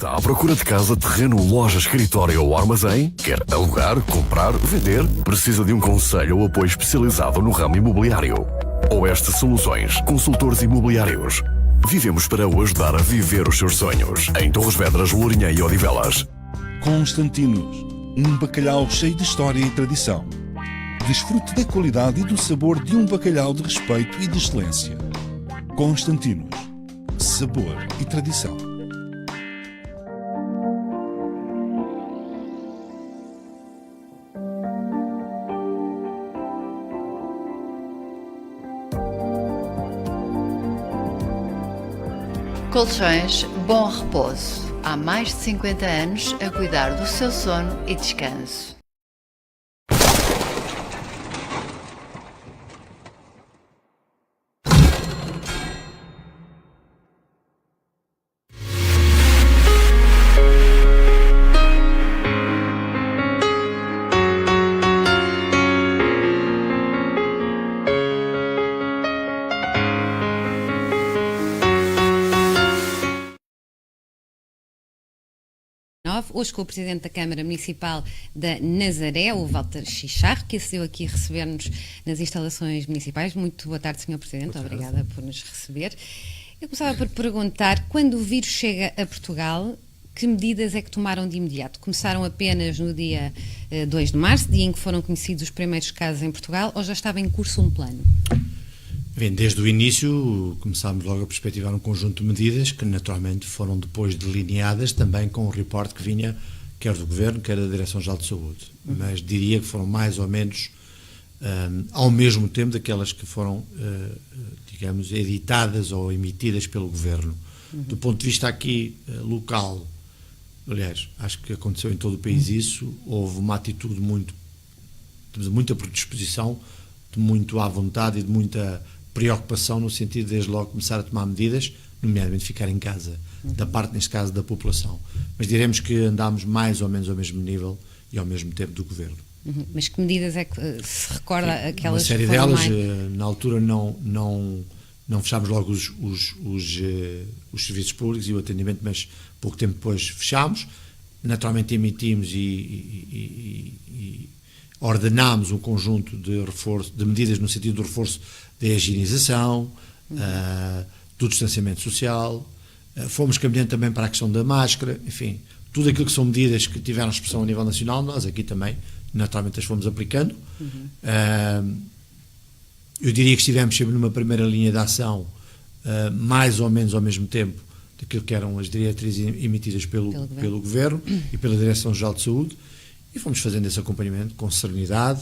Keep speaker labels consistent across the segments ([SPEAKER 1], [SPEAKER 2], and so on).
[SPEAKER 1] Está à procura de casa, terreno, loja, escritório ou armazém? Quer alugar, comprar, vender? Precisa de um conselho ou apoio especializado no ramo imobiliário? Oeste Soluções, consultores imobiliários. Vivemos para o ajudar a viver os seus sonhos. Em Torres Vedras, Lourinhã e Odivelas.
[SPEAKER 2] Constantinos, um bacalhau cheio de história e tradição. Desfrute da qualidade e do sabor de um bacalhau de respeito e de excelência. Constantinos, sabor e tradição.
[SPEAKER 3] Colchões Bom Repouso. Há mais de 50 anos a cuidar do seu sono e descanso.
[SPEAKER 4] Hoje com o Presidente da Câmara Municipal da Nazaré, o Walter Chicharro, que acedeu aqui a receber-nos nas instalações municipais. Muito boa tarde, Sr. Presidente. Obrigada por nos receber. Eu começava por perguntar, quando o vírus chega a Portugal, que medidas é que tomaram de imediato? Começaram apenas no dia 2 de março, dia em que foram conhecidos os primeiros casos em Portugal, ou já estava em curso um plano?
[SPEAKER 5] Bem, desde o início começámos logo a perspectivar um conjunto de medidas que naturalmente foram depois delineadas também com o reporte que vinha quer do Governo, quer da Direção-Geral de Saúde, mas diria que foram mais ou menos ao mesmo tempo daquelas que foram, digamos, editadas ou emitidas pelo Governo. Do ponto de vista aqui local, aliás, acho que aconteceu em todo o país isso, houve uma atitude de muita predisposição, de muito à vontade e de muita preocupação no sentido de desde logo começar a tomar medidas, nomeadamente ficar em casa, da parte, neste caso, da população. Mas diremos que andámos mais ou menos ao mesmo nível e ao mesmo tempo do Governo.
[SPEAKER 4] Mas que medidas é que se recorda aquelas?
[SPEAKER 5] Uma série
[SPEAKER 4] que foram
[SPEAKER 5] delas,
[SPEAKER 4] mais...
[SPEAKER 5] na altura não fechámos logo os serviços públicos e o atendimento, mas pouco tempo depois fechámos. Naturalmente emitimos e ordenámos um conjunto de medidas no sentido do reforço da higienização, do distanciamento social, fomos caminhando também para a questão da máscara, enfim, tudo aquilo que são medidas que tiveram expressão a nível nacional, nós aqui também, naturalmente, as fomos aplicando. Eu diria que estivemos sempre numa primeira linha de ação, mais ou menos ao mesmo tempo daquilo que eram as diretrizes emitidas pelo Governo e pela Direção-Geral de Saúde, e fomos fazendo esse acompanhamento com serenidade,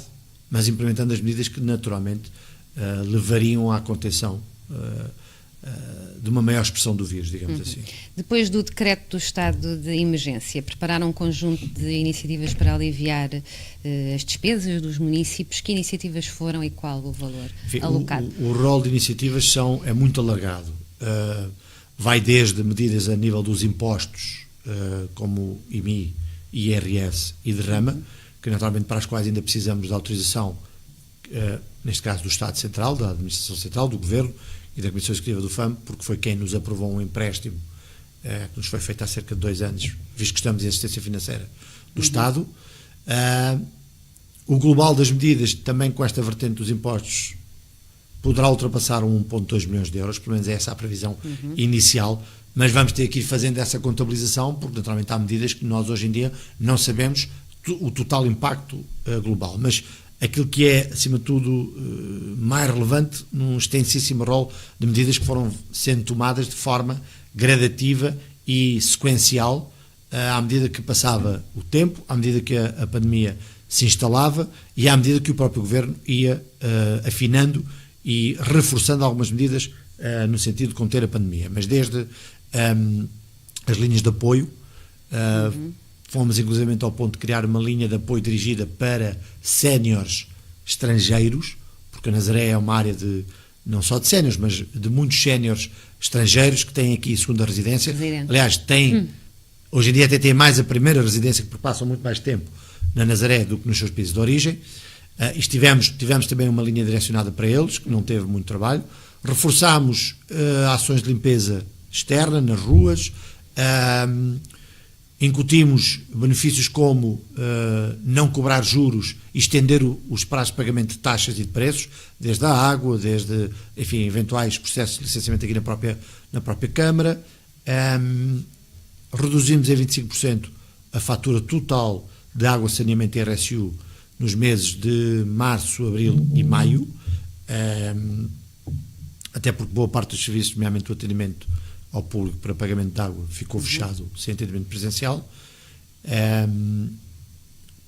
[SPEAKER 5] mas implementando as medidas que naturalmente levariam à contenção de uma maior expressão do vírus, digamos assim.
[SPEAKER 4] Depois do decreto do estado de emergência, prepararam um conjunto de iniciativas para aliviar as despesas dos municípios. Que iniciativas foram e qual o valor alocado?
[SPEAKER 5] O rol de iniciativas é muito alargado. Vai desde medidas a nível dos impostos, como IMI, IRS e derrama, que naturalmente para as quais ainda precisamos de autorização, neste caso do Estado Central, da Administração Central, do Governo e da Comissão Executiva do FAM, porque foi quem nos aprovou um empréstimo que nos foi feito há cerca de 2 anos, visto que estamos em assistência financeira do Estado. O global das medidas, também com esta vertente dos impostos, poderá ultrapassar 1,2 milhões de euros, pelo menos é essa a previsão inicial, mas vamos ter que ir fazendo essa contabilização, porque naturalmente há medidas que nós hoje em dia não sabemos o total impacto global, mas aquilo que é, acima de tudo, mais relevante, num extensíssimo rol de medidas que foram sendo tomadas de forma gradativa e sequencial, à medida que passava o tempo, à medida que a pandemia se instalava e à medida que o próprio Governo ia afinando e reforçando algumas medidas no sentido de conter a pandemia. Mas desde as linhas de apoio, fomos inclusivamente ao ponto de criar uma linha de apoio dirigida para séniores estrangeiros, porque a Nazaré é uma área não só de séniores, mas de muitos séniores estrangeiros que têm aqui segunda residência. Aliás, hoje em dia até têm mais a primeira residência, porque passam muito mais tempo na Nazaré do que nos seus países de origem. E tivemos também uma linha direcionada para eles, que não teve muito trabalho. Reforçámos ações de limpeza externa nas ruas, Incutimos benefícios como não cobrar juros e estender os prazos de pagamento de taxas e de preços, desde a água, desde, enfim, eventuais processos de licenciamento aqui na própria Câmara. Reduzimos em 25% a fatura total de água, saneamento e RSU nos meses de março, abril e maio, até porque boa parte dos serviços, nomeadamente o atendimento ao público para pagamento de água, ficou fechado sem atendimento presencial.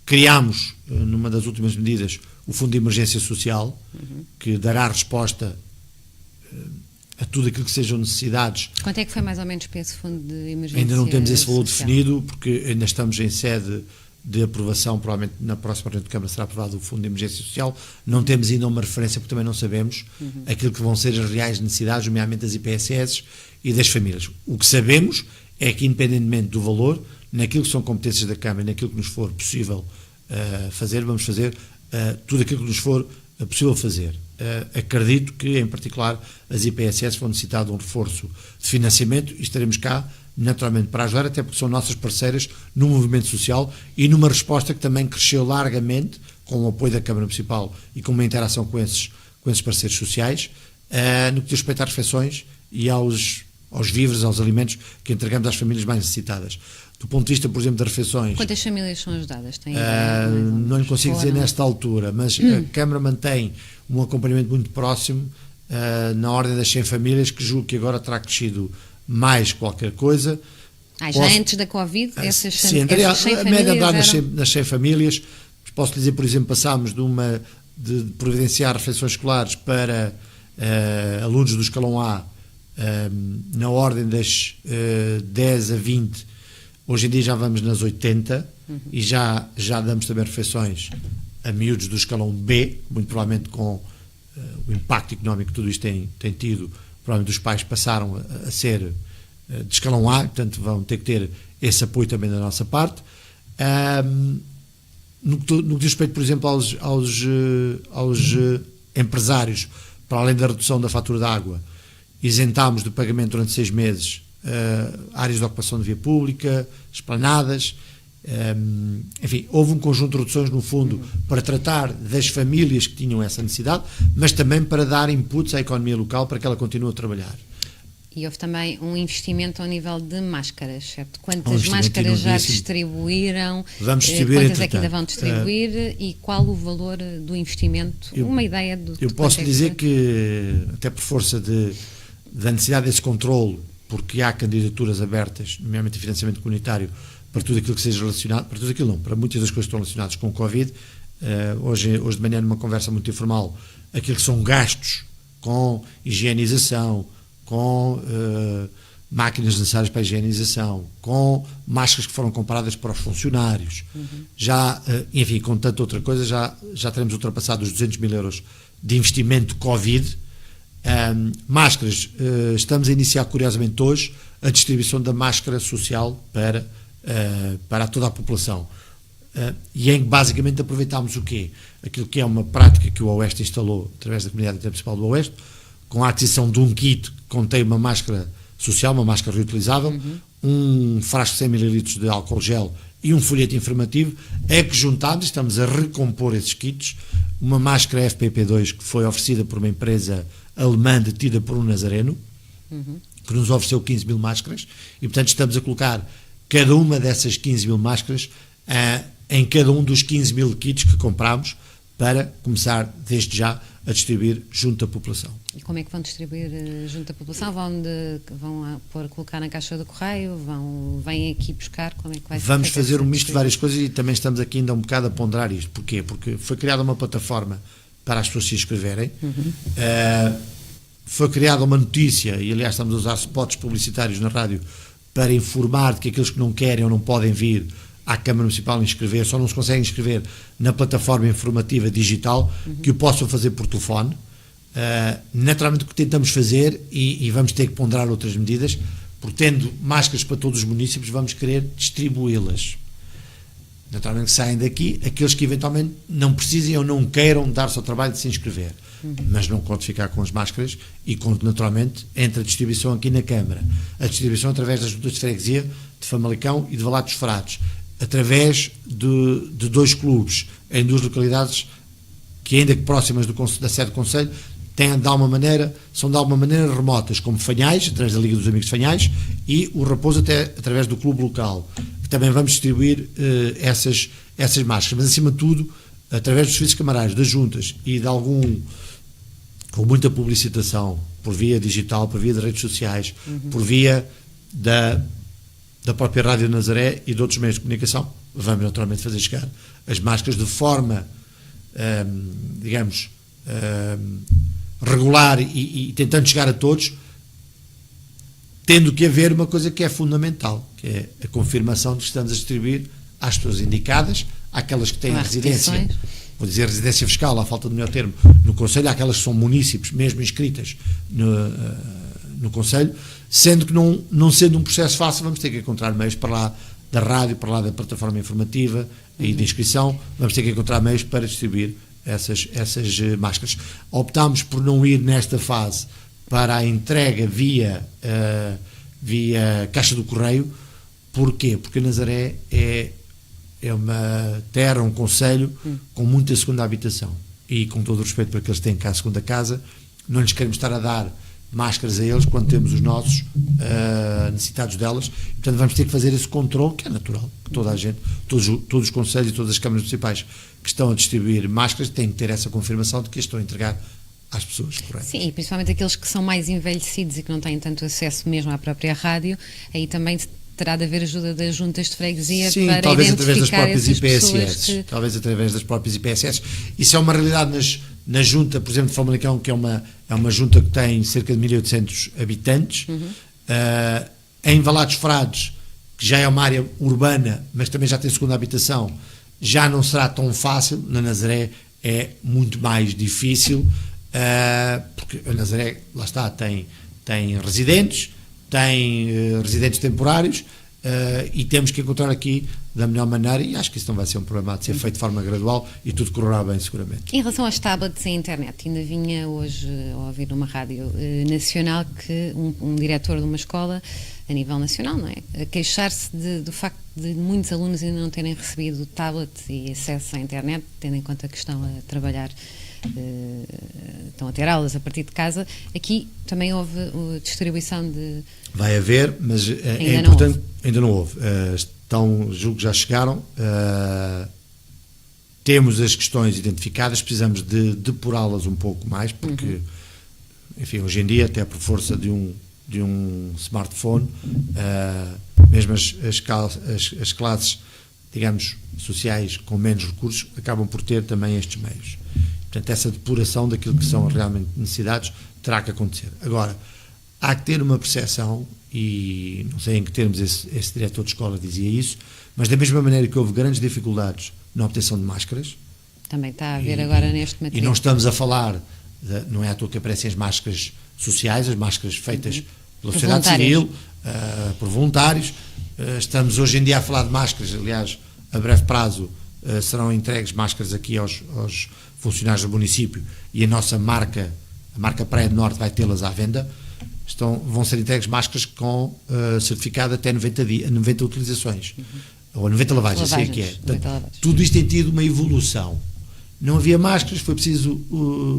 [SPEAKER 5] Criámos, numa das últimas medidas, o Fundo de Emergência Social, que dará resposta a tudo aquilo que sejam necessidades.
[SPEAKER 4] Quanto é que foi mais ou menos para esse Fundo de Emergência?
[SPEAKER 5] Ainda não temos esse valor
[SPEAKER 4] social
[SPEAKER 5] definido, porque ainda estamos em sede de aprovação, provavelmente na próxima reunião de Câmara será aprovado o Fundo de Emergência Social. Não temos ainda uma referência, porque também não sabemos aquilo que vão ser as reais necessidades, nomeadamente das IPSS e das famílias. O que sabemos é que, independentemente do valor, naquilo que são competências da Câmara e naquilo que nos for possível fazer, vamos fazer tudo aquilo que nos for possível fazer. Acredito que, em particular, as IPSS vão necessitar de um reforço de financiamento e estaremos cá, naturalmente, para ajudar, até porque são nossas parceiras no movimento social e numa resposta que também cresceu largamente, com o apoio da Câmara Municipal e com uma interação com esses parceiros sociais, no que diz respeito às refeições e aos víveres, aos alimentos que entregamos às famílias mais necessitadas. Do ponto de vista, por exemplo, das refeições...
[SPEAKER 4] Quantas famílias são ajudadas?
[SPEAKER 5] Não lhe consigo dizer nesta altura, mas a Câmara mantém um acompanhamento muito próximo na ordem das 100 famílias, que julgo que agora terá crescido mais qualquer coisa.
[SPEAKER 4] Já antes da Covid, essas 100 famílias
[SPEAKER 5] a média andar nas 100 famílias. Posso dizer, por exemplo, passámos de providenciar refeições escolares para alunos do escalão A na ordem das 10 a 20. Hoje em dia já vamos nas 80 e já damos também refeições a miúdos do escalão B, muito provavelmente com o impacto económico que tudo isto tem tido. Provavelmente os pais passaram a ser de escalão A, portanto vão ter que ter esse apoio também da nossa parte. No que diz respeito, por exemplo, aos empresários, para além da redução da fatura da água, isentámos de pagamento durante 6 meses áreas de ocupação de via pública, esplanadas, enfim, houve um conjunto de reduções no fundo para tratar das famílias que tinham essa necessidade, mas também para dar inputs à economia local para que ela continue a trabalhar.
[SPEAKER 4] E houve também um investimento ao nível de máscaras, certo? Quantas máscaras já distribuíram?
[SPEAKER 5] Vamos distribuir,
[SPEAKER 4] quantas é que ainda vão distribuir? E qual o valor do investimento? Uma ideia do...
[SPEAKER 5] Eu posso dizer que, até por força da necessidade desse controle, porque há candidaturas abertas, nomeadamente de financiamento comunitário, para tudo aquilo que seja relacionado, para tudo aquilo não, para muitas das coisas que estão relacionadas com o Covid. Hoje de manhã, numa conversa muito informal, aquilo que são gastos com higienização, com máquinas necessárias para a higienização, com máscaras que foram compradas para os funcionários, enfim, com tanta outra coisa, já teremos ultrapassado os 200 mil euros de investimento Covid. Máscaras, estamos a iniciar curiosamente hoje a distribuição da máscara social para toda a população, e em que basicamente aproveitámos o quê? Aquilo que é uma prática que o Oeste instalou através da Comunidade Intermunicipal do Oeste, com a aquisição de um kit que contém uma máscara social, uma máscara reutilizável, um frasco de 100 ml de álcool gel e um folheto informativo, é que juntámos, estamos a recompor esses kits, uma máscara FPP2 que foi oferecida por uma empresa alemã detida por um nazareno, que nos ofereceu 15 mil máscaras, e portanto estamos a colocar cada uma dessas 15 mil máscaras em cada um dos 15 mil kits que comprámos, para começar desde já a distribuir junto à população.
[SPEAKER 4] E como é que vão distribuir junto à população? Vão colocar na caixa do correio? Vêm aqui buscar? Como é que vai ser?
[SPEAKER 5] Vamos fazer um misto de várias coisas, e também estamos aqui ainda um bocado a ponderar isto. Porquê? Porque foi criada uma plataforma para as pessoas se inscreverem. Foi criada uma notícia, e aliás estamos a usar spots publicitários na rádio para informar de que aqueles que não querem ou não podem vir à Câmara Municipal inscrever, só não se conseguem inscrever na plataforma informativa digital, que o possam fazer por telefone. Naturalmente o que tentamos fazer, e vamos ter que ponderar outras medidas, porque tendo máscaras para todos os municípios, vamos querer distribuí-las. Naturalmente que saem daqui aqueles que eventualmente não precisem ou não queiram dar-se ao trabalho de se inscrever, mas não conto ficar com as máscaras, e conto naturalmente entre a distribuição aqui na Câmara, a distribuição através das juntas de freguesia, de Famalicão e de Valados dos Frades, através de 2 clubes em 2 localidades que, ainda que próximas da sede do Conselho, são de alguma maneira remotas, como Fanhais, através da Liga dos Amigos de Fanhais, e o Raposo até através do clube local, que também vamos distribuir essas máscaras, mas acima de tudo, através dos serviços camarários, das juntas e de com muita publicitação, por via digital, por via de redes sociais, por via da própria Rádio Nazaré e de outros meios de comunicação, vamos naturalmente fazer chegar as máscaras de forma, digamos, regular e tentando chegar a todos, tendo que haver uma coisa que é fundamental, que é a confirmação de que estamos a distribuir às pessoas indicadas, àquelas que têm residência, vou dizer residência fiscal, à falta de melhor termo, no Conselho, àquelas que são munícipes, mesmo inscritas no Conselho, sendo que não sendo um processo fácil, vamos ter que encontrar meios para lá da rádio, para lá da plataforma informativa e de inscrição, vamos ter que encontrar meios para distribuir essas máscaras. Optámos por não ir nesta fase para a entrega via Caixa do Correio. Porquê? Porque Nazaré é uma terra, um concelho com muita segunda habitação, e com todo o respeito para aqueles que têm cá a segunda casa, não lhes queremos estar a dar máscaras a eles quando temos os nossos necessitados delas. Portanto, vamos ter que fazer esse controle, que é natural, que toda a gente, todos os concelhos e todas as câmaras municipais que estão a distribuir máscaras têm que ter essa confirmação de que as estão a entregar às pessoas corretas.
[SPEAKER 4] Sim, e principalmente aqueles que são mais envelhecidos e que não têm tanto acesso mesmo à própria rádio, aí também terá de haver ajuda das juntas de freguesia. Sim, para
[SPEAKER 5] talvez
[SPEAKER 4] identificar
[SPEAKER 5] através das próprias IPSS. Talvez através das próprias IPSS. Isso é uma realidade na junta, por exemplo, de Famalicão, que é uma junta que tem cerca de 1.800 habitantes. Em Valados Frades, que já é uma área urbana, mas também já tem segunda habitação, já não será tão fácil. Na Nazaré é muito mais difícil, porque a Nazaré, lá está, tem residentes, tem residentes temporários, e temos que encontrar aqui da melhor maneira, e acho que isso não vai ser um problema, de ser feito de forma gradual e tudo correrá bem seguramente.
[SPEAKER 4] Em relação às tablets em internet, ainda vinha hoje a ouvir numa rádio nacional que um diretor de uma escola a nível nacional, não é, a queixar-se do facto de muitos alunos ainda não terem recebido tablet e acesso à internet, tendo em conta que estão a trabalhar, estão a ter aulas a partir de casa. Aqui também houve distribuição de...
[SPEAKER 5] Vai haver, mas é importante, ainda não houve. Julgo que já chegaram. Temos as questões identificadas, precisamos de depurá-las um pouco mais, porque, enfim, hoje em dia, até por força de um smartphone, mesmo as classes, digamos, sociais com menos recursos acabam por ter também estes meios. Portanto, essa depuração daquilo que são realmente necessidades terá que acontecer. Agora, há que ter uma percepção, e não sei em que termos esse diretor de escola dizia isso, mas da mesma maneira que houve grandes dificuldades na obtenção de máscaras,
[SPEAKER 4] também está a haver agora neste material.
[SPEAKER 5] E não estamos a falar, não é à toa que aparecem as máscaras sociais, as máscaras feitas pela sociedade civil, por voluntários. Estamos hoje em dia a falar de máscaras, aliás, a breve prazo serão entregues máscaras aqui aos funcionários do município, e a nossa marca, a marca Praia do Norte, vai tê-las à venda. Vão ser entregues máscaras com certificado até 90 utilizações, ou 90 lavagens, assim é que é. Portanto, tudo isto tem tido uma evolução. Não havia máscaras, foi preciso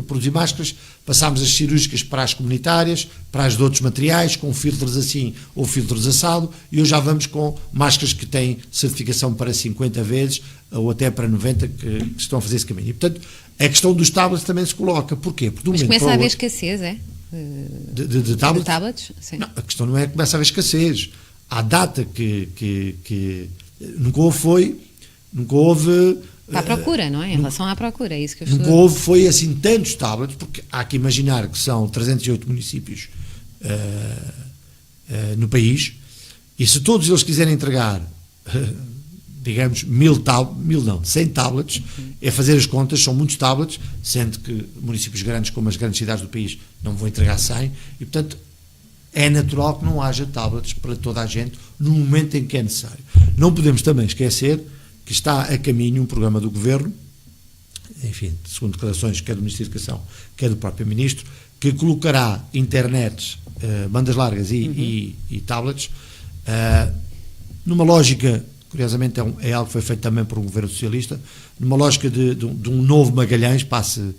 [SPEAKER 5] produzir máscaras, passámos as cirúrgicas para as comunitárias, para as de outros materiais, com filtros assim ou filtros assado, e hoje já vamos com máscaras que têm certificação para 50 vezes, ou até para 90, que estão a fazer esse caminho. E, portanto, a questão dos tablets também se coloca. Porquê? Porque
[SPEAKER 4] mas começa a haver escassez, é?
[SPEAKER 5] De tablets?
[SPEAKER 4] De tablets? Sim.
[SPEAKER 5] Não, a questão não é que começa a haver escassez. À data que nunca houve
[SPEAKER 4] para a procura, não é? Em relação à procura, é isso que eu
[SPEAKER 5] nunca houve, foi assim tantos tablets, porque há que imaginar que são 308 municípios no país, e se todos eles quiserem entregar digamos 100 tablets, é fazer as contas, são muitos tablets, sendo que municípios grandes como as grandes cidades do país não vão entregar 100, e portanto é natural que não haja tablets para toda a gente no momento em que é necessário. Não podemos também esquecer que está a caminho um programa do Governo, enfim, segundo declarações quer do Ministro da Educação, quer do próprio Ministro, que colocará internets, bandas largas e tablets numa lógica, curiosamente é algo que foi feito também por um governo socialista, numa lógica de um novo Magalhães, passa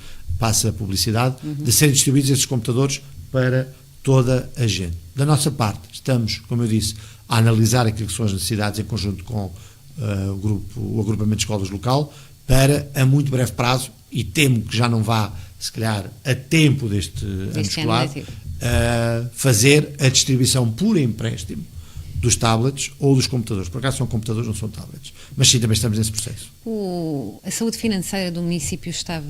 [SPEAKER 5] a publicidade, de serem distribuídos esses computadores para toda a gente. Da nossa parte, estamos, como eu disse, a analisar aquilo que são as necessidades em conjunto com o agrupamento de escolas local, para a muito breve prazo, e temo que já não vá, se calhar, a tempo deste ano escolar, fazer a distribuição por empréstimo dos tablets ou dos computadores. Por acaso são computadores, não são tablets. Mas sim, também estamos nesse processo.
[SPEAKER 4] A saúde financeira do município estava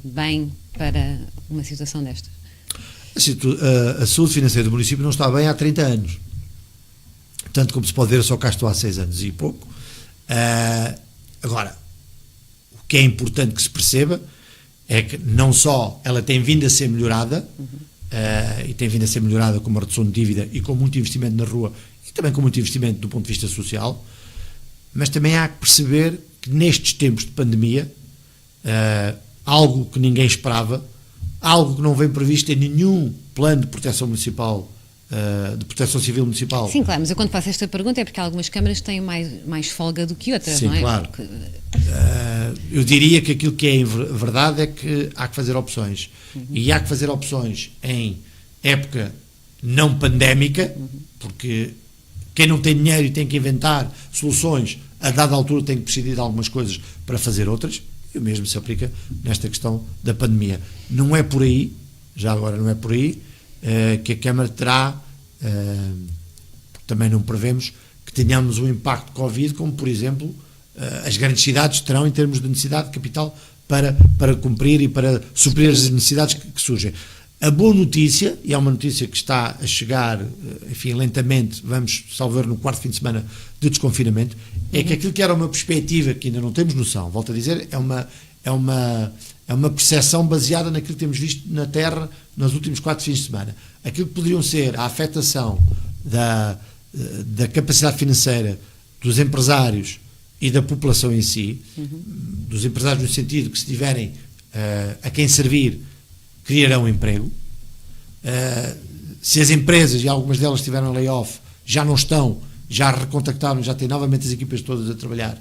[SPEAKER 4] bem para uma situação destas?
[SPEAKER 5] A saúde financeira do município não está bem há 30 anos. Tanto como se pode ver, eu só cá estou há 6 anos e pouco. Agora, o que é importante que se perceba é que não só ela tem vindo a ser melhorada, e tem vindo a ser melhorada com uma redução de dívida e com muito investimento na rua, e também com muito investimento do ponto de vista social, mas também há que perceber que nestes tempos de pandemia, algo que ninguém esperava, algo que não vem previsto em nenhum plano de proteção municipal, de proteção civil municipal.
[SPEAKER 4] Sim, claro, mas eu quando faço esta pergunta é porque algumas câmaras têm mais folga do que outras,
[SPEAKER 5] sim,
[SPEAKER 4] não é?
[SPEAKER 5] Claro.
[SPEAKER 4] Porque...
[SPEAKER 5] Eu diria que aquilo que é verdade é que há que fazer opções. E há que fazer opções em época não pandémica, porque quem não tem dinheiro e tem que inventar soluções, a dada altura tem que prescindir de algumas coisas para fazer outras, e o mesmo se aplica nesta questão da pandemia. Não é por aí, já agora não é por aí, que a Câmara terá, porque também não prevemos que tenhamos um impacto de Covid, como por exemplo as grandes cidades terão em termos de necessidade de capital para cumprir e para suprir as necessidades que surgem. A boa notícia, e é uma notícia que está a chegar, enfim, lentamente, vamos salvar no 4º fim de semana de desconfinamento, é que aquilo que era uma perspectiva, que ainda não temos noção, volto a dizer, é uma percepção baseada naquilo que temos visto na Terra nos últimos 4 fins de semana. Aquilo que poderiam ser a afetação da capacidade financeira dos empresários e da população em si, dos empresários no sentido que se tiverem a quem servir, criarão emprego. Se as empresas, e algumas delas tiveram layoff, já não estão, já recontactaram, já têm novamente as equipas todas a trabalhar,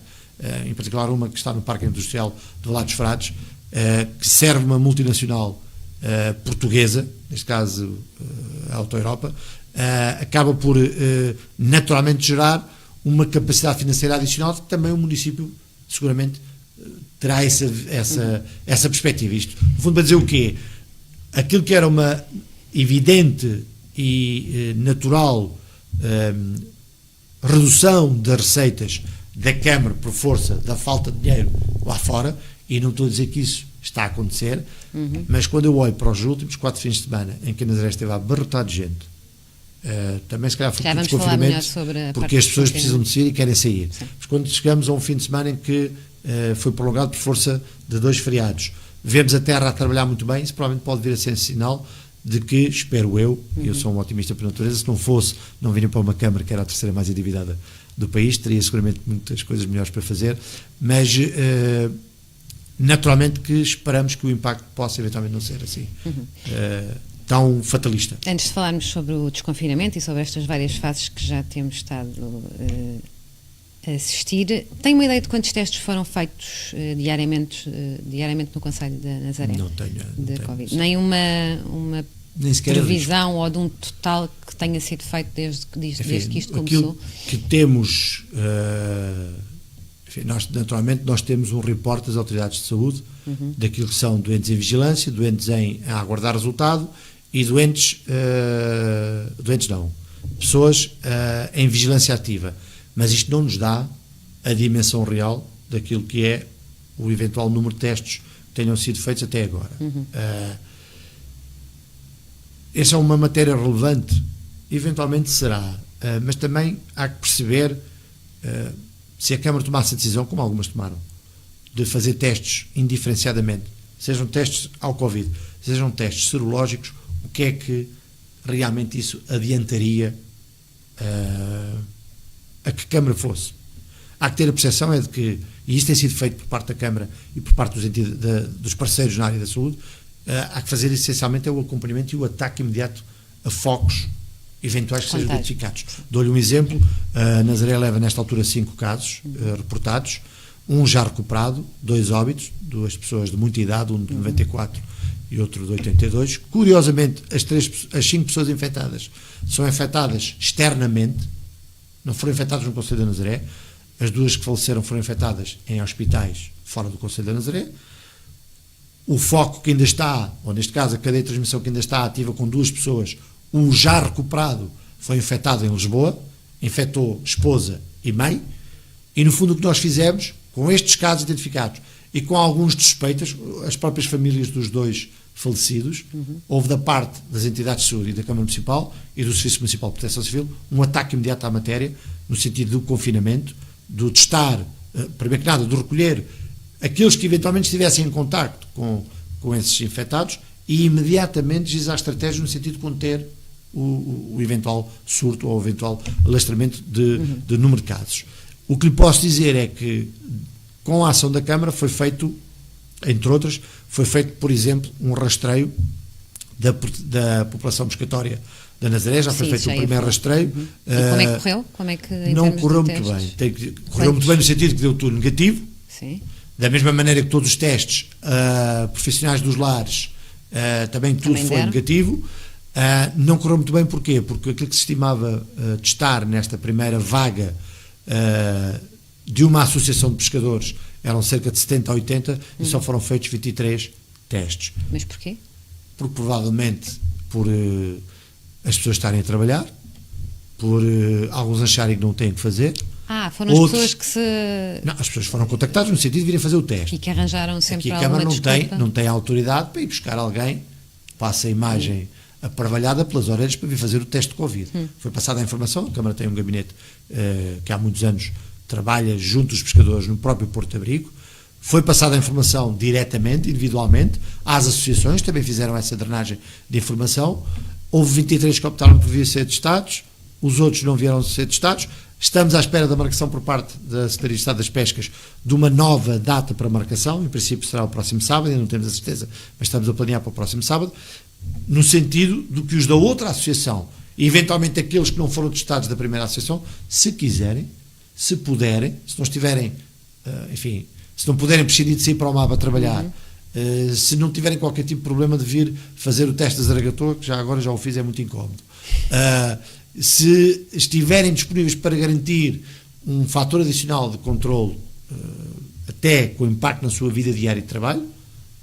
[SPEAKER 5] em particular uma que está no Parque Industrial do Valado dos Frades, que serve uma multinacional portuguesa, neste caso a Auto Europa, acaba por naturalmente gerar uma capacidade financeira adicional que também o município seguramente terá essa perspectiva. Isto, no fundo, para dizer o quê? Aquilo que era uma evidente e natural redução das receitas da Câmara por força da falta de dinheiro lá fora, e não estou a dizer que isso está a acontecer, mas quando eu olho para os últimos 4 fins de semana em que a Nazaré esteve a abarrotar de gente, também se calhar foi por desconfinamento, porque as pessoas precisam de sair e querem sair. Sim. Mas quando chegamos a um fim de semana em que foi prolongado por força de 2 feriados, vemos a Terra a trabalhar muito bem, isso provavelmente pode vir a ser sinal de que, espero eu sou um otimista por natureza, se não fosse, não virem para uma Câmara que era a terceira mais endividada do país, teria seguramente muitas coisas melhores para fazer, mas naturalmente que esperamos que o impacto possa eventualmente não ser assim tão fatalista.
[SPEAKER 4] Antes de falarmos sobre o desconfinamento e sobre estas várias fases que já temos estado a assistir, tem uma ideia de quantos testes foram feitos diariamente no Concelho da Nazaré?
[SPEAKER 5] Não tenho.
[SPEAKER 4] Covid. Nem uma previsão ou de um total que tenha sido feito desde que isto começou?
[SPEAKER 5] Que temos, enfim, nós temos um reporte das autoridades de saúde daquilo que são doentes em vigilância, doentes a aguardar resultado e pessoas em vigilância ativa. Mas isto não nos dá a dimensão real daquilo que é o eventual número de testes que tenham sido feitos até agora. Essa é uma matéria relevante, eventualmente será, mas também há que perceber se a Câmara tomasse a decisão, como algumas tomaram, de fazer testes indiferenciadamente, sejam testes ao Covid, sejam testes serológicos, o que é que realmente isso adiantaria a que a Câmara fosse. Há que ter a percepção de que, e isso tem sido feito por parte da Câmara e por parte dos parceiros na área da saúde, há que fazer essencialmente o acompanhamento e o ataque imediato a focos eventuais que sejam
[SPEAKER 4] Contágio.
[SPEAKER 5] identificados. Dou-lhe um exemplo, a Nazaré leva nesta altura 5 casos reportados, um já recuperado, 2 óbitos, 2 pessoas de muita idade, um de 94 e outro de 82. Curiosamente, as 5 pessoas infectadas são infectadas externamente, não foram infectadas no Conselho da Nazaré. As 2 que faleceram foram infectadas em hospitais fora do Conselho da Nazaré. O foco que ainda está, ou neste caso a cadeia de transmissão que ainda está ativa com 2 pessoas, o já recuperado foi infectado em Lisboa, infectou esposa e mãe, e no fundo o que nós fizemos, com estes casos identificados e com alguns de suspeitas, as próprias famílias dos 2 falecidos, houve da parte das entidades de saúde e da Câmara Municipal e do Serviço Municipal de Proteção Civil um ataque imediato à matéria, no sentido do confinamento, do testar, primeiro que nada, do recolher aqueles que eventualmente estivessem em contacto com esses infectados e imediatamente gizar estratégias no sentido de conter o eventual surto ou o eventual alastramento de número de casos. O que lhe posso dizer é que, com a ação da Câmara, foi feito, entre outras, foi feito, por exemplo, um rastreio da população pescatória da Nazaré, já foi feito o primeiro rastreio.
[SPEAKER 4] E como é que correu? Como é que,
[SPEAKER 5] não correu muito bem. Correu muito bem no sentido que deu tudo negativo.
[SPEAKER 4] Sim.
[SPEAKER 5] Da mesma maneira que todos os testes profissionais dos lares, também tudo foi
[SPEAKER 4] deram
[SPEAKER 5] negativo. Não correu muito bem, porquê? Porque aquilo que se estimava testar nesta primeira vaga de uma associação de pescadores eram cerca de 70 a 80 e só foram feitos 23 testes.
[SPEAKER 4] Mas porquê?
[SPEAKER 5] Porque provavelmente por as pessoas estarem a trabalhar, por alguns acharem que não têm que fazer.
[SPEAKER 4] Foram as pessoas que se...
[SPEAKER 5] Não, as pessoas foram contactadas no sentido de virem fazer o teste.
[SPEAKER 4] E que arranjaram sempre
[SPEAKER 5] aqui a Câmara
[SPEAKER 4] desculpa.
[SPEAKER 5] não tem autoridade para ir buscar alguém, passa a imagem aparvalhada pelas orelhas para vir fazer o teste de Covid. Foi passada a informação, a Câmara tem um gabinete que há muitos anos trabalha junto dos pescadores no próprio Porto de Abrigo, foi passada a informação diretamente, individualmente, às associações, também fizeram essa drenagem de informação, houve 23 que optaram por vir ser testados, os outros não vieram ser testados. Estamos à espera da marcação por parte da Secretaria de Estado das Pescas de uma nova data para marcação, em princípio será o próximo sábado, ainda não temos a certeza, mas estamos a planear para o próximo sábado, no sentido de que os da outra associação, e eventualmente aqueles que não foram testados da primeira associação, se quiserem, se puderem, se não estiverem, enfim, se não puderem prescindir de sair para o mar para trabalhar, se não tiverem qualquer tipo de problema de vir fazer o teste da zaragatoa, que já agora já o fiz, é muito incómodo. Se estiverem disponíveis para garantir um fator adicional de controle, até com impacto na sua vida diária de trabalho,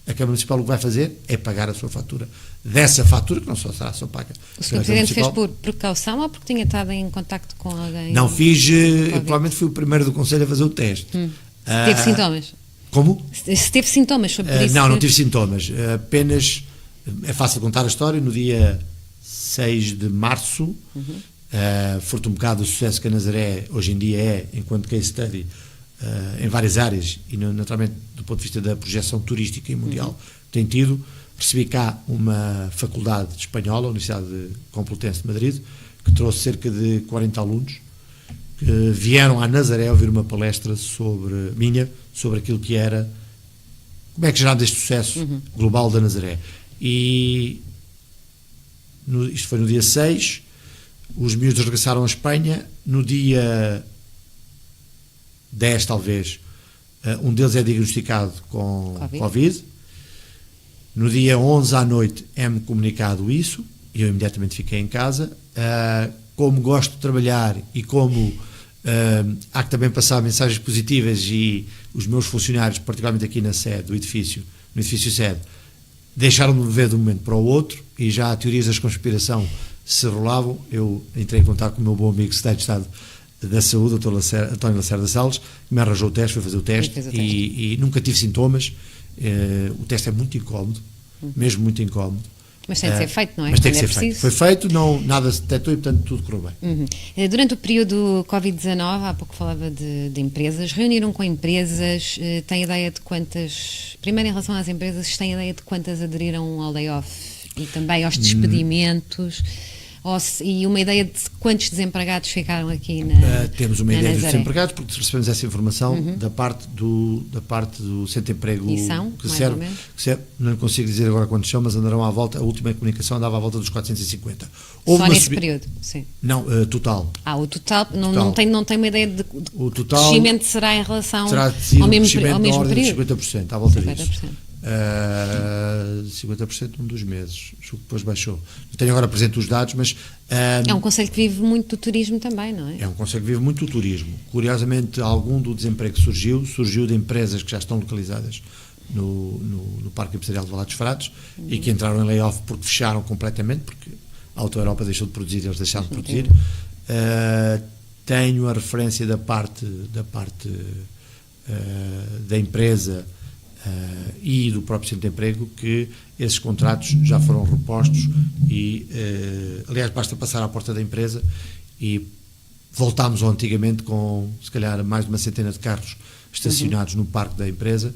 [SPEAKER 5] a Câmara Municipal o que vai fazer é pagar a sua fatura. Dessa fatura, que não só será só paga.
[SPEAKER 4] O Sr. Presidente fez por precaução ou porque tinha estado em contacto com alguém?
[SPEAKER 5] Não fiz, provavelmente fui o primeiro do Conselho a fazer o teste.
[SPEAKER 4] Teve sintomas?
[SPEAKER 5] Como?
[SPEAKER 4] Se teve sintomas, foi por isso
[SPEAKER 5] não tive sintomas. Apenas, é fácil contar a história, no dia 6 de março, fruto um bocado do sucesso que a Nazaré hoje em dia é, enquanto case study, em várias áreas, e naturalmente do ponto de vista da projeção turística e mundial tem tido, recebi cá uma faculdade espanhola, a Universidade Complutense de Madrid, que trouxe cerca de 40 alunos, que vieram à Nazaré ouvir uma palestra sobre aquilo que era, como é que gerámos este sucesso global da Nazaré. E isto foi no dia 6, os miúdos regressaram à Espanha, no dia 10 talvez, um deles é diagnosticado com Covid. No dia 11 à noite é-me comunicado isso, e eu imediatamente fiquei em casa. Como gosto de trabalhar e como há que também passar mensagens positivas, e os meus funcionários, particularmente aqui na sede do edifício, no edifício sede, deixaram-me de ver de um momento para o outro, e já teorias da conspiração se rolavam. Eu entrei em contato com o meu bom amigo Secretário de Estado da Saúde, o Dr. António Lacerda Salles, que me arranjou o teste, foi fazer o teste, e nunca tive sintomas. O teste é muito incómodo, mesmo muito incómodo.
[SPEAKER 4] Mas tem de ser feito, não é?
[SPEAKER 5] Mas tem que ser feito. Foi feito, nada se detectou e, portanto, tudo correu bem.
[SPEAKER 4] Durante o período Covid-19, há pouco falava de empresas, reuniram com empresas, têm ideia de quantas, primeiro em relação às empresas, têm ideia de quantas aderiram ao layoff e também aos despedimentos? E uma ideia de quantos desempregados ficaram aqui na
[SPEAKER 5] Temos uma
[SPEAKER 4] na
[SPEAKER 5] ideia dos
[SPEAKER 4] Nazaré?
[SPEAKER 5] desempregados, porque recebemos essa informação da parte do Centro de Emprego
[SPEAKER 4] E são,
[SPEAKER 5] que
[SPEAKER 4] mais
[SPEAKER 5] serve,
[SPEAKER 4] ou menos?
[SPEAKER 5] não lhe consigo dizer agora quantos são, mas andarão à volta, a última comunicação andava à volta dos 450.
[SPEAKER 4] Só nesse período, sim.
[SPEAKER 5] Não, total.
[SPEAKER 4] O total,
[SPEAKER 5] Total.
[SPEAKER 4] Não tem uma ideia de
[SPEAKER 5] O total
[SPEAKER 4] crescimento será em relação
[SPEAKER 5] terá sido
[SPEAKER 4] ao
[SPEAKER 5] um
[SPEAKER 4] mesmo,
[SPEAKER 5] crescimento
[SPEAKER 4] ao
[SPEAKER 5] na
[SPEAKER 4] mesmo
[SPEAKER 5] ordem
[SPEAKER 4] período?
[SPEAKER 5] de 50%, à volta
[SPEAKER 4] 50%.
[SPEAKER 5] disso. 50% num dos meses, julgo que depois baixou. Não tenho agora presente os dados, mas
[SPEAKER 4] É um concelho que vive muito do turismo também, não é?
[SPEAKER 5] é um concelho que vive muito do turismo. Curiosamente, algum do desemprego surgiu de empresas que já estão localizadas no Parque Empresarial de Valados Fratos e que entraram em layoff porque fecharam completamente, porque a Auto Europa deixou de produzir e eles deixaram de produzir. Tenho a referência da parte da empresa e do próprio Centro de Emprego que esses contratos já foram repostos e, aliás, basta passar à porta da empresa e voltámos ao antigamente com, se calhar, mais de uma centena de carros estacionados no parque da empresa.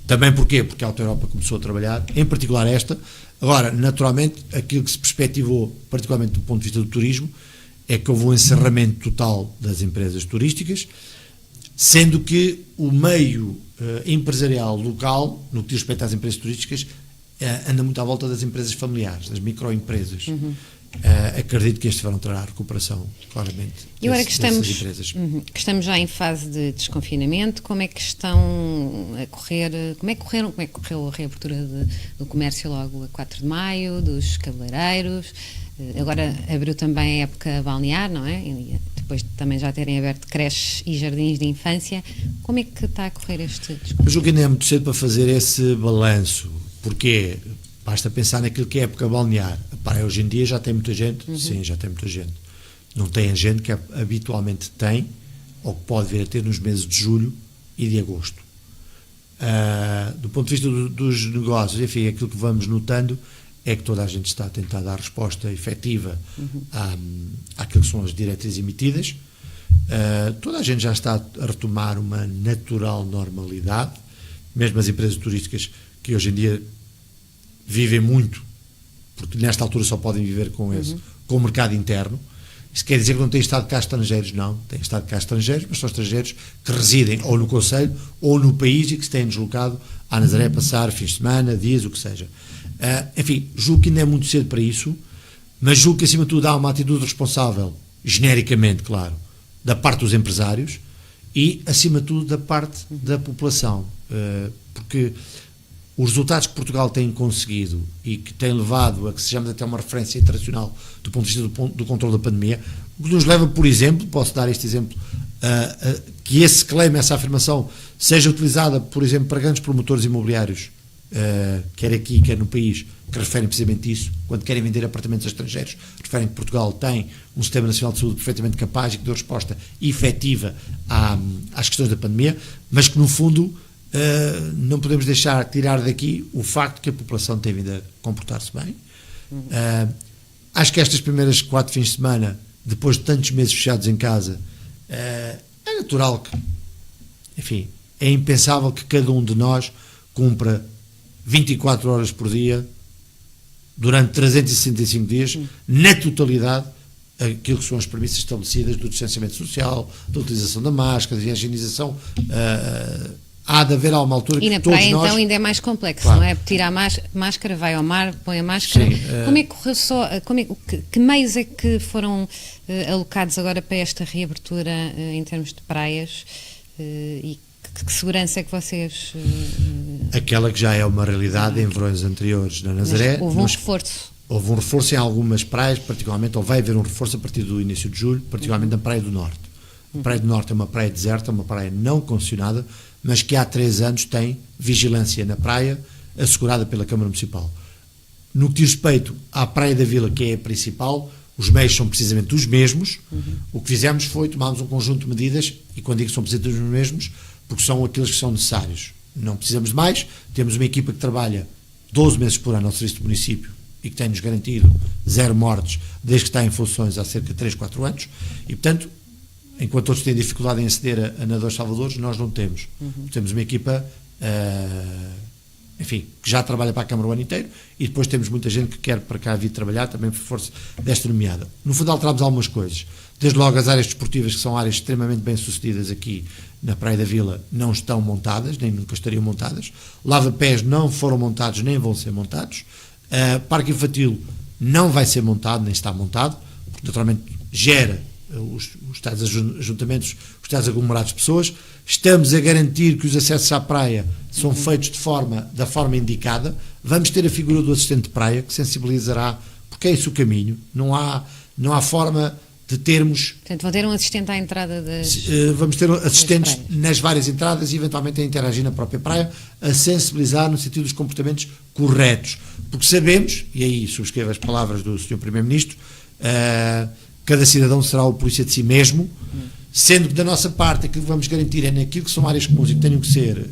[SPEAKER 5] Também porquê? Porque a Auto Europa começou a trabalhar, em particular esta. Agora, naturalmente, aquilo que se perspectivou, particularmente do ponto de vista do turismo, é que houve um encerramento total das empresas turísticas, sendo que o meio empresarial local, no que diz respeito às empresas turísticas, anda muito à volta das empresas familiares, das microempresas. Acredito que este verão trará recuperação, claramente,
[SPEAKER 4] E agora que
[SPEAKER 5] dessas empresas.
[SPEAKER 4] que estamos já em fase de desconfinamento, como é que estão a correr, como é que correu a reabertura do comércio logo a 4 de maio, dos cabeleireiros? Agora abriu também a época balnear, não é? E depois de também já terem aberto creches e jardins de infância, como é que está a correr este desconfinamento?
[SPEAKER 5] Eu julgo que ainda é muito cedo para fazer esse balanço, porque basta pensar naquilo que é a época balnear. Para hoje em dia já tem muita gente? Sim, já tem muita gente. Não tem a gente que habitualmente tem, ou que pode vir a ter nos meses de julho e de agosto. Do ponto de vista dos negócios, enfim, aquilo que vamos notando é que toda a gente está a tentar dar resposta efetiva àquilo que são as diretrizes emitidas. Toda a gente já está a retomar uma natural normalidade, mesmo as empresas turísticas que hoje em dia vivem muito, porque nesta altura só podem viver com o mercado interno. Isso quer dizer que não têm estado cá estrangeiros? Não, têm estado cá estrangeiros, mas são estrangeiros que residem ou no concelho ou no país e que se têm deslocado à Nazaré passar fins de semana, dias, o que seja. Enfim, julgo que ainda é muito cedo para isso, mas julgo que acima de tudo há uma atitude responsável, genericamente, claro, da parte dos empresários e acima de tudo da parte da população, porque os resultados que Portugal tem conseguido e que tem levado a que sejamos até uma referência internacional do ponto de vista do controle da pandemia, o que nos leva, por exemplo, posso dar este exemplo, que esse claim, essa afirmação, seja utilizada, por exemplo, para grandes promotores imobiliários, quer aqui, quer no país, que referem precisamente isso, quando querem vender apartamentos a estrangeiros, referem que Portugal tem um sistema nacional de saúde perfeitamente capaz e que deu resposta efetiva às questões da pandemia, mas que no fundo não podemos deixar tirar daqui o facto que a população tem vindo a comportar-se bem. Acho que estas primeiras 4 fins de semana, depois de tantos meses fechados em casa, é natural que, enfim, é impensável que cada um de nós cumpra 24 horas por dia durante 365 dias, na totalidade, aquilo que são as premissas estabelecidas do distanciamento social, da utilização da máscara, da higienização. Há de haver alguma altura
[SPEAKER 4] e
[SPEAKER 5] que
[SPEAKER 4] na
[SPEAKER 5] todos
[SPEAKER 4] praia
[SPEAKER 5] nós...
[SPEAKER 4] então ainda é mais complexo,
[SPEAKER 5] Claro.
[SPEAKER 4] não é? Tira a máscara, vai ao mar, põe a máscara.
[SPEAKER 5] Sim,
[SPEAKER 4] Como é que correu que meios é que foram alocados agora para esta reabertura em termos de praias e que segurança é que vocês...
[SPEAKER 5] Aquela que já é uma realidade em verões anteriores na Nazaré.
[SPEAKER 4] Houve um reforço.
[SPEAKER 5] Houve um reforço em algumas praias, particularmente, ou vai haver um reforço a partir do início de julho, particularmente na Praia do Norte. A Praia do Norte é uma praia deserta, uma praia não concessionada, mas que há 3 anos tem vigilância na praia, assegurada pela Câmara Municipal. No que diz respeito à Praia da Vila, que é a principal, os meios são precisamente os mesmos. O que fizemos foi tomarmos um conjunto de medidas, e quando digo que são precisamente os mesmos, porque são aqueles que são necessários. Não precisamos de mais, temos uma equipa que trabalha 12 meses por ano ao serviço do município e que tem-nos garantido 0 mortes desde que está em funções há cerca de 3, 4 anos, e portanto, enquanto outros têm dificuldade em aceder a nadadores salvadores, nós não temos. Temos uma equipa, enfim, que já trabalha para a Câmara o ano inteiro, e depois temos muita gente que quer para cá vir trabalhar, também por força desta nomeada. No fundo, alterámos algumas coisas. Desde logo as áreas desportivas, que são áreas extremamente bem sucedidas aqui na Praia da Vila, não estão montadas, nem nunca estariam montadas. Lava-pés não foram montados, nem vão ser montados. Parque infantil não vai ser montado, nem está montado, porque naturalmente gera os tais ajuntamentos, os tais aglomerados de pessoas. Estamos a garantir que os acessos à praia são feitos da forma indicada. Vamos ter a figura do assistente de praia, que sensibilizará, porque é esse o caminho. Não há forma de termos...
[SPEAKER 4] Portanto, vão ter um assistente à entrada das...
[SPEAKER 5] Vamos ter assistentes nas várias entradas e eventualmente a interagir na própria praia, a sensibilizar no sentido dos comportamentos corretos. Porque sabemos, e aí subscrevo as palavras do Sr. Primeiro-Ministro, cada cidadão será o polícia de si mesmo, sendo que da nossa parte aquilo que vamos garantir é naquilo que são áreas comuns e que tenham que ser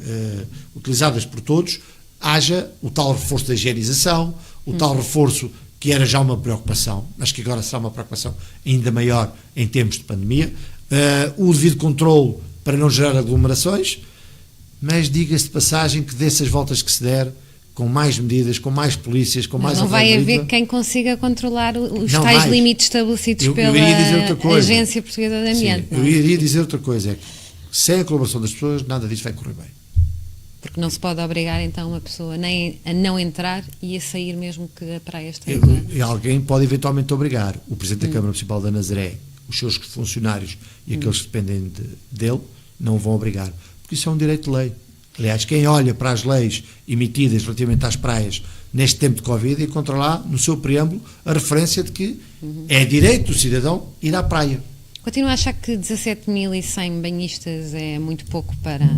[SPEAKER 5] utilizadas por todos, haja o tal reforço da higienização, o tal reforço que era já uma preocupação, mas que agora será uma preocupação ainda maior em tempos de pandemia, o devido controle para não gerar aglomerações, mas diga-se de passagem que dessas voltas que se der, com mais medidas, com mais polícias, com mais...
[SPEAKER 4] Não vai haver quem consiga controlar os
[SPEAKER 5] não
[SPEAKER 4] tais
[SPEAKER 5] mais.
[SPEAKER 4] Limites estabelecidos pela Agência Portuguesa de Ambiente.
[SPEAKER 5] Sim, eu iria dizer outra coisa, é que sem a colaboração das pessoas nada disso vai correr bem.
[SPEAKER 4] Porque não se pode obrigar então uma pessoa nem a não entrar e a sair mesmo que a praia esteja...
[SPEAKER 5] E alguém pode eventualmente obrigar o Presidente da Câmara Municipal da Nazaré, os seus funcionários e aqueles que dependem dele, não vão obrigar, porque isso é um direito de lei. Aliás, quem olha para as leis emitidas relativamente às praias neste tempo de Covid encontra lá no seu preâmbulo a referência de que é direito do cidadão ir à praia.
[SPEAKER 4] Continuo a achar que 17.100 banhistas é muito pouco para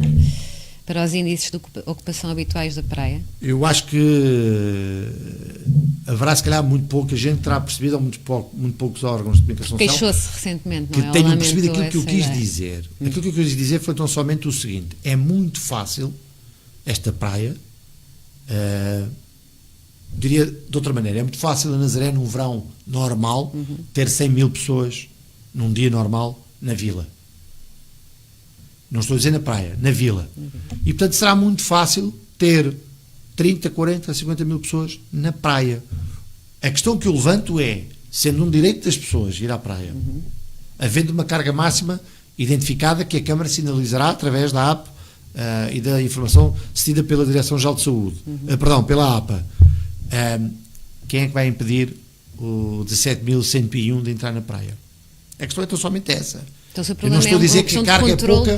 [SPEAKER 4] os índices de ocupação habituais da praia?
[SPEAKER 5] Eu acho que haverá se calhar muito pouca gente que terá percebido, ou muito poucos órgãos de comunicação social
[SPEAKER 4] queixou-se recentemente, não é?
[SPEAKER 5] Que tenham percebido aquilo que eu quis
[SPEAKER 4] ideia.
[SPEAKER 5] dizer. Aquilo que eu quis dizer foi tão somente o seguinte: é muito fácil esta praia, diria de outra maneira, é muito fácil a Nazaré num verão normal ter 100.000 pessoas num dia normal na vila. Não estou a dizer na praia, na vila. E portanto será muito fácil ter 30, 40, 50.000 pessoas na praia. A questão que eu levanto é, sendo um direito das pessoas ir à praia, havendo uma carga máxima identificada que a Câmara sinalizará através da app e da informação cedida pela Direção-Geral de Saúde, pela APA, quem é que vai impedir o 17.101 de entrar na praia? A questão é tão somente essa.
[SPEAKER 4] Então,
[SPEAKER 5] eu não estou a dizer que a carga é pouca,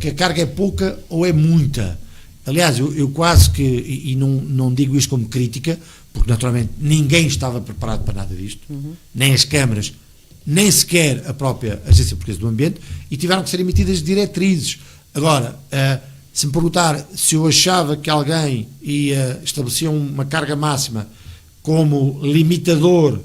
[SPEAKER 5] que a carga é pouca ou é muita. Aliás, eu quase que, e não digo isto como crítica, porque naturalmente ninguém estava preparado para nada disto, nem as câmaras, nem sequer a própria Agência Portuguesa do Ambiente, e tiveram que ser emitidas diretrizes. Agora, se me perguntar se eu achava que alguém estabelecia uma carga máxima como limitador,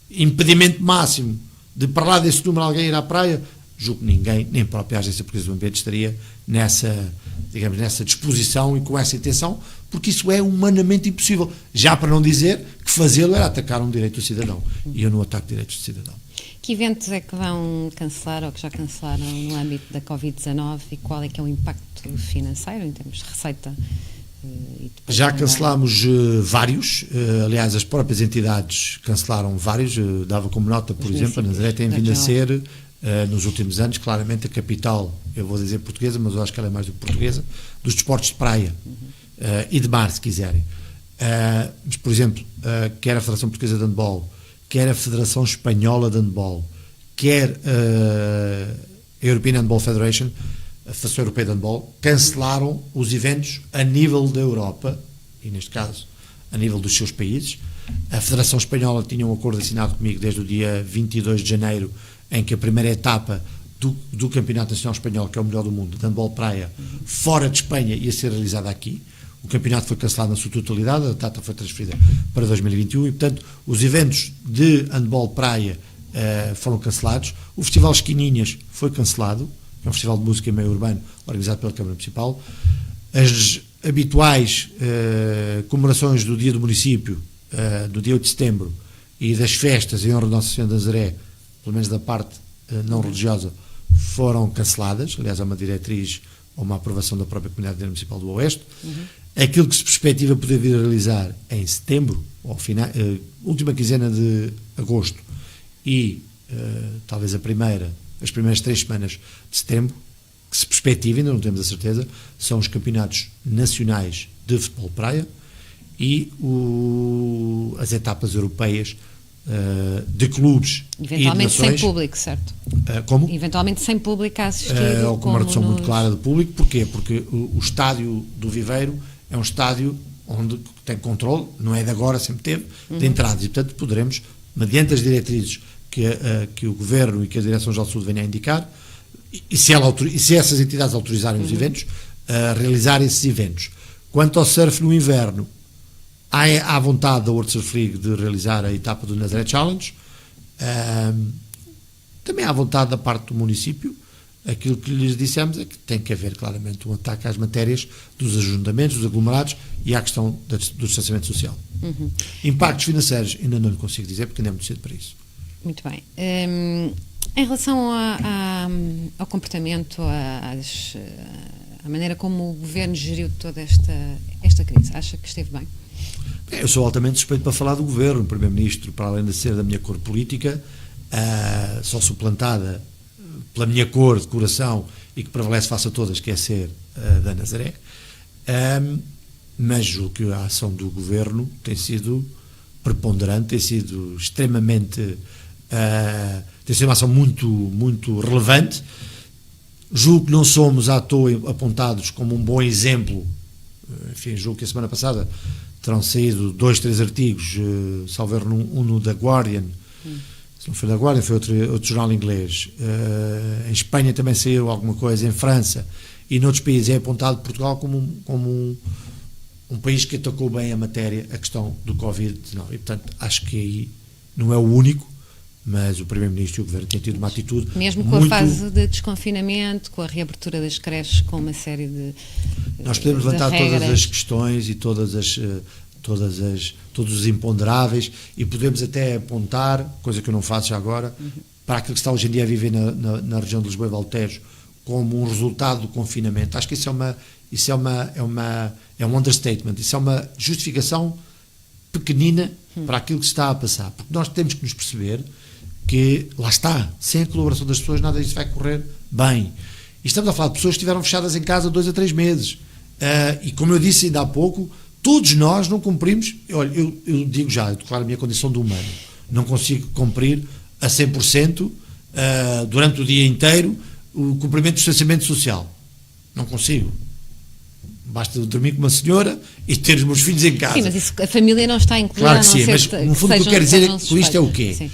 [SPEAKER 5] impedimento máximo, de para lá desse número alguém ir à praia, julgo que ninguém, nem a própria Agência Portuguesa do Ambiente estaria nessa disposição e com essa intenção, porque isso é humanamente impossível. Já para não dizer que fazê-lo era atacar um direito do cidadão. E eu não ataco direitos do cidadão. Que
[SPEAKER 4] eventos é que vão cancelar ou que já cancelaram no âmbito da Covid-19 e qual é que é o impacto financeiro em termos de receita?
[SPEAKER 5] Já cancelámos vários, aliás as próprias entidades cancelaram vários, dava como nota, por exemplo, a Nazaré tem vindo a ser, nos últimos anos, claramente a capital, eu vou dizer portuguesa, mas eu acho que ela é mais do que portuguesa, dos desportos de praia e de mar, se quiserem. Mas, por exemplo, quer a Federação Portuguesa de Handball, quer a Federação Espanhola de Handball, quer a European Handball Federation, a Federação Europeia de Handball, cancelaram os eventos a nível da Europa, e neste caso a nível dos seus países. A Federação Espanhola tinha um acordo assinado comigo desde o dia 22 de janeiro, em que a primeira etapa do Campeonato Nacional Espanhol, que é o melhor do mundo, de handball praia, fora de Espanha, ia ser realizada aqui. O campeonato foi cancelado na sua totalidade, a data foi transferida para 2021 e, portanto, os eventos de handball praia foram cancelados. O Festival Esquininhas foi cancelado, é um festival de música meio urbano organizado pela Câmara Municipal. As habituais comemorações do Dia do Município, do dia 8 de setembro, e das festas em honra de Nossa Senhora de Nazaré, pelo menos da parte não religiosa, foram canceladas. Aliás, há uma diretriz ou uma aprovação da própria Comunidade Municipal do Oeste. aquilo que se perspectiva poder vir a realizar em setembro, ou última quinzena de agosto, e talvez as primeiras 3 semanas de setembro, que se perspectiva, ainda não temos a certeza, são os campeonatos nacionais de futebol praia e as etapas europeias de clubes
[SPEAKER 4] eventualmente
[SPEAKER 5] e de nações.
[SPEAKER 4] sem público, certo?
[SPEAKER 5] Como?
[SPEAKER 4] Eventualmente sem público a assistir.
[SPEAKER 5] Ou com uma redução muito clara do público. Porquê? Porque o estádio do Viveiro é um estádio onde tem controle, não é de agora, sempre teve, de entradas, e portanto poderemos, mediante as diretrizes que o Governo e que a Direção-Geral de Saúde venham a indicar, e se essas entidades autorizarem os eventos, realizar esses eventos. Quanto ao surf no inverno, há vontade da World Surf League de realizar a etapa do Nazaré Challenge, também há vontade da parte do município. Aquilo que lhes dissemos é que tem que haver claramente um ataque às matérias dos ajuntamentos, dos aglomerados e à questão do distanciamento social. Impactos financeiros ainda não lhe consigo dizer, porque ainda é muito cedo para isso.
[SPEAKER 4] Muito bem. Em relação ao comportamento, à maneira como o Governo geriu toda esta crise, acha que esteve bem?
[SPEAKER 5] Eu sou altamente suspeito para falar do Governo. O Primeiro-Ministro, para além de ser da minha cor política, só suplantada pela minha cor de coração e que prevalece face a todas, que é ser da Nazaré, mas julgo que a ação do Governo tem sido preponderante, tem sido extremamente tem sido uma ação muito, muito relevante. Julgo que não somos à toa apontados como um bom exemplo. Enfim, julgo que a semana passada terão saído 2, 3 artigos, salvo erro, um no The Guardian, se não foi da Guardian, foi outro jornal inglês. Em Espanha também saiu alguma coisa, em França e noutros países é apontado Portugal como um país que atacou bem a matéria, a questão do Covid-19. E, portanto, acho que aí não é o único, mas o Primeiro-Ministro e o Governo têm tido uma atitude
[SPEAKER 4] mesmo com
[SPEAKER 5] muito...
[SPEAKER 4] a fase de desconfinamento, com a reabertura das creches, com uma série de
[SPEAKER 5] Nós podemos levantar
[SPEAKER 4] regras.
[SPEAKER 5] todas as questões e todos os imponderáveis, e podemos até apontar, coisa que eu não faço já agora, para aquilo que está hoje em dia a viver na região de Lisboa e Valtejo como um resultado do confinamento. Acho que isso é um understatement, isso é uma justificação pequenina para aquilo que se está a passar, porque nós temos que nos perceber que, lá está, sem a colaboração das pessoas nada disso vai correr bem. E estamos a falar de pessoas que estiveram fechadas em casa 2 a 3 meses. E como eu disse ainda há pouco, todos nós não cumprimos. Olha, eu digo já, eu declaro a minha condição de humano. Não consigo cumprir a 100% durante o dia inteiro o cumprimento do distanciamento social. Não consigo. Basta dormir com uma senhora e ter os meus filhos em casa.
[SPEAKER 4] Sim, mas isso, a família não está incluída.
[SPEAKER 5] Claro que sim, mas no fundo o que eu quero dizer com isto é o quê?
[SPEAKER 4] Sim.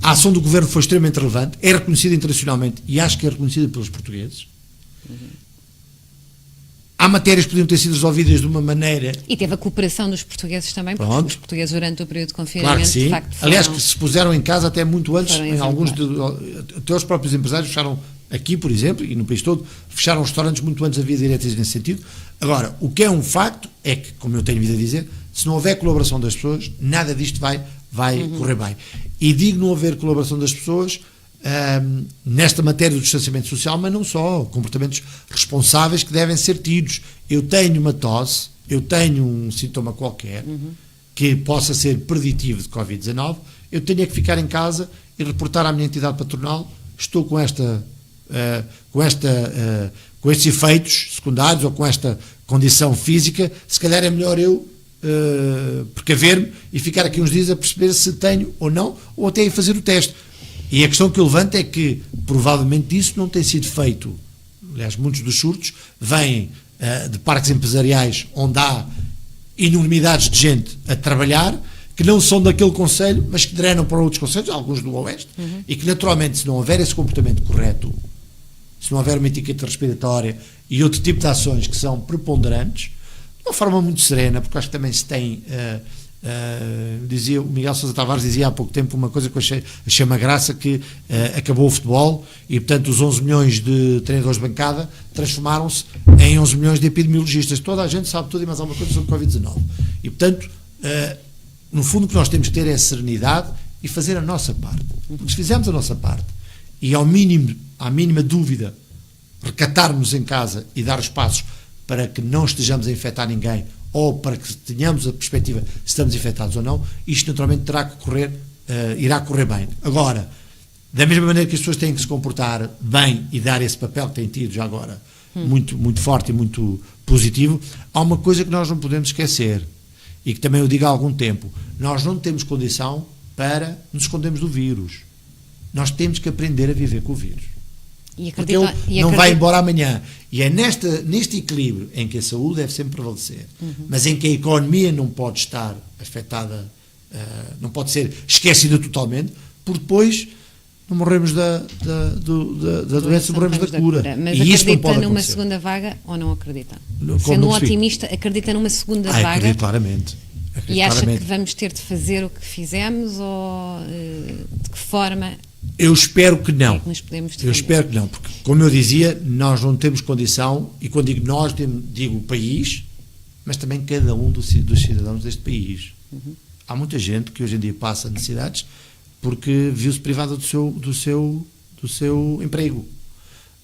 [SPEAKER 5] A ação do Governo foi extremamente relevante, é reconhecida internacionalmente e acho que é reconhecida pelos portugueses. Há matérias que podiam ter sido resolvidas de uma maneira...
[SPEAKER 4] E teve a cooperação dos portugueses também, porque os portugueses durante o período de confinamento,
[SPEAKER 5] claro que sim.
[SPEAKER 4] de facto,
[SPEAKER 5] Aliás, que se puseram em casa até muito antes, em alguns até os próprios empresários fecharam aqui, por exemplo, e no país todo, fecharam restaurantes muito antes, havia diretrizes nesse sentido. Agora, o que é um facto é que, como eu tenho vindo a dizer, se não houver colaboração das pessoas, nada disto vai correr bem. E digo não haver colaboração das pessoas nesta matéria do distanciamento social, mas não só, comportamentos responsáveis que devem ser tidos. Eu tenho uma tosse, eu tenho um sintoma qualquer que possa ser preditivo de Covid-19, eu tenho que ficar em casa e reportar à minha entidade patronal: estou com estes efeitos secundários ou com esta condição física, se calhar é melhor eu precaver-me e ficar aqui uns dias a perceber se tenho ou não, ou até ir fazer o teste. E a questão que eu levanto é que provavelmente isso não tem sido feito. Aliás, muitos dos surtos vêm de parques empresariais onde há enormidades de gente a trabalhar, que não são daquele concelho, mas que drenam para outros concelhos, alguns do Oeste, e que naturalmente, se não houver esse comportamento correto, se não houver uma etiqueta respiratória e outro tipo de ações que são preponderantes, de uma forma muito serena, porque acho que também se tem... dizia o Miguel Sousa Tavares, dizia há pouco tempo uma coisa que eu achei uma graça, que acabou o futebol e, portanto, os 11 milhões de treinadores de bancada transformaram-se em 11 milhões de epidemiologistas. Toda a gente sabe tudo e mais alguma coisa sobre Covid-19. E, portanto, no fundo o que nós temos que ter é serenidade e fazer a nossa parte. Porque se fizermos a nossa parte e à mínima dúvida recatarmos em casa e dar os passos para que não estejamos a infectar ninguém, ou para que tenhamos a perspectiva se estamos infectados ou não, isto naturalmente irá correr bem. Agora, da mesma maneira que as pessoas têm que se comportar bem e dar esse papel que têm tido já agora, muito, muito forte e muito positivo, há uma coisa que nós não podemos esquecer, e que também eu digo há algum tempo: nós não temos condição para nos escondermos do vírus. Nós temos que aprender a viver com o vírus. Porque ele não vai embora amanhã. E é neste equilíbrio em que a saúde deve sempre prevalecer, mas em que a economia não pode estar afetada, não pode ser esquecida totalmente, porque depois não morremos da doença, morremos da cura.
[SPEAKER 4] Mas
[SPEAKER 5] e isso não pode
[SPEAKER 4] acredita numa
[SPEAKER 5] acontecer.
[SPEAKER 4] segunda vaga ou não acredita?
[SPEAKER 5] Como
[SPEAKER 4] Sendo
[SPEAKER 5] não
[SPEAKER 4] um
[SPEAKER 5] percebi?
[SPEAKER 4] otimista, acredita numa segunda vaga?
[SPEAKER 5] Acredito claramente.
[SPEAKER 4] E acha que vamos ter de fazer o que fizemos, ou de que forma
[SPEAKER 5] Eu espero que não.
[SPEAKER 4] é que nos podemos defender?
[SPEAKER 5] Eu espero que não, porque, como eu dizia, nós não temos condição, e quando digo nós, digo o país, mas também cada um dos cidadãos deste país. Há muita gente que hoje em dia passa necessidades porque viu-se privada do seu emprego.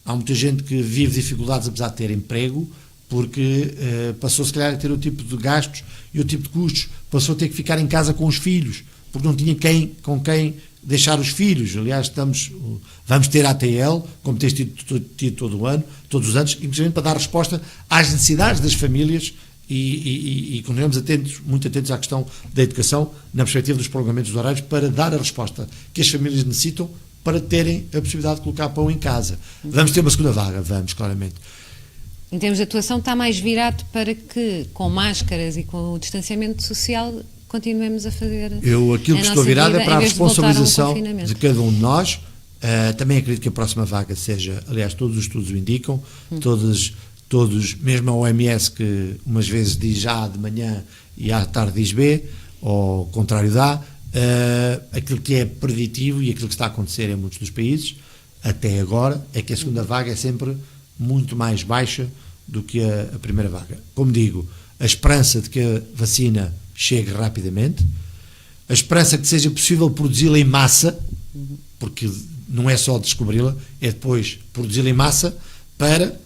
[SPEAKER 5] Há muita gente que vive dificuldades apesar de ter emprego, porque passou se calhar a ter o tipo de gastos e o tipo de custos, passou a ter que ficar em casa com os filhos, porque não tinha com quem deixar os filhos. Aliás, vamos ter a ATL, como tens tido todos os anos, inclusive para dar resposta às necessidades das famílias e continuamos muito atentos à questão da educação, na perspectiva dos prolongamentos dos horários, para dar a resposta que as famílias necessitam para terem a possibilidade de colocar pão em casa. Vamos ter uma segunda vaga, vamos, claramente.
[SPEAKER 4] Em termos de atuação, está mais virado para que, com máscaras e com o distanciamento social, continuemos a fazer
[SPEAKER 5] Aquilo que estou virado é para a responsabilização de cada um de nós. Também acredito que a próxima vaga seja, aliás, todos os estudos o indicam, todos, mesmo a OMS, que umas vezes diz A de manhã e à tarde diz B, ou ao contrário dá, aquilo que é preditivo e aquilo que está a acontecer em muitos dos países, até agora, é que a segunda vaga é sempre muito mais baixa do que a primeira vaga. Como digo, a esperança de que a vacina chegue rapidamente, a esperança que seja possível produzi-la em massa, porque não é só descobri-la, é depois produzi-la em massa para